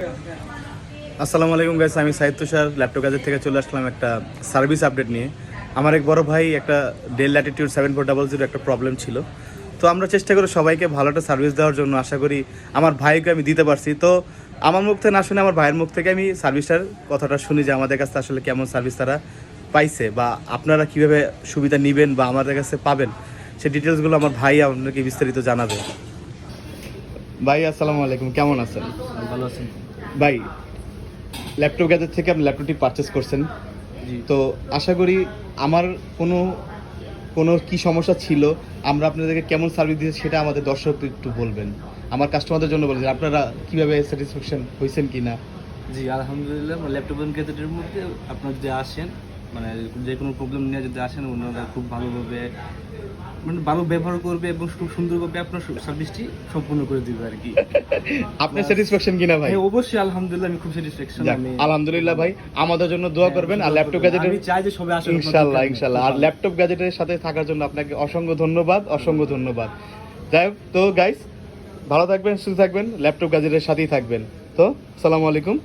আসসালামু আলাইকুম গাইস, আমি সাইদ তুষার ল্যাপটপ কাজের থেকে চলে আসলাম একটা সার্ভিস আপডেট নিয়ে। আমার এক বড় ভাই একটা ডেল ল্যাটিটিউড 7400 একটা প্রবলেম ছিল। তো আমরা চেষ্টা করি সবাইকে ভালো একটা সার্ভিস দেওয়ার জন্য। আশা করি আমার ভাইকে আমি দিতে পারছি। তো আমার মুখ থেকে না শুনে আমার ভাইয়ের মুখ থেকে আমি সার্ভিসটার কথাটা শুনি যে আমাদের কাছে আসলে কেমন সার্ভিস তারা পাইছে বা আপনারা কীভাবে সুবিধা নেবেন বা আমাদের কাছে পাবেন, সেই ডিটেলসগুলো আমার ভাই আপনাকে বিস্তারিত জানাবে। ভাই আসসালামু আলাইকুম, কেমন আছেন? ভালো আছেন ভাই, ল্যাপটপ গ্যাজেট থেকে আপনি ল্যাপটপটি পারচেস করছেন। জি। তো আশা করি আমার কোনো কোনো কি সমস্যা ছিল, আমরা আপনাদেরকে কেমন সার্ভিস দিয়েছি সেটা আমাদের দর্শক একটু বলবেন, আমার কাস্টমারদের জন্য বলবেন আপনারা কীভাবে স্যাটিসফ্যাকশন হয়েছেন কি না। জি, আলহামদুলিল্লাহ। ল্যাপটপ গ্যাজেটের মধ্যে আপনার যদি আসেন, মানে যে কোনো প্রবলেম নিয়ে যদি আসেন, ওনারা খুব ভালোভাবে ভালো ব্যবহার করবে এবং খুব সুন্দরভাবে আপনার সার্ভিসটি সম্পূর্ণ করে দিবে আর কি। আপনার স্যাটিসফ্যাকশন কিনা ভাই? হ্যাঁ, অবশ্যই আলহামদুলিল্লাহ, আমি খুব স্যাটিসফ্যাকশন। আলহামদুলিল্লাহ ভাই, আমাদের জন্য দোয়া করবেন। আর ল্যাপটপ গ্যাজেটের আমি চাই যে সবাই আসুন ইনশাআল্লাহ ইনশাআল্লাহ। আর ল্যাপটপ গ্যাজেটের সাথে থাকার জন্য আপনাকে অসংখ্য ধন্যবাদ, অসংখ্য ধন্যবাদ। যাই হোক, তো গাইস ভালো থাকবেন, সুস্থ থাকবেন, ল্যাপটপ গ্যাজেটের সাথেই থাকবেন। তো আসসালামু আলাইকুম।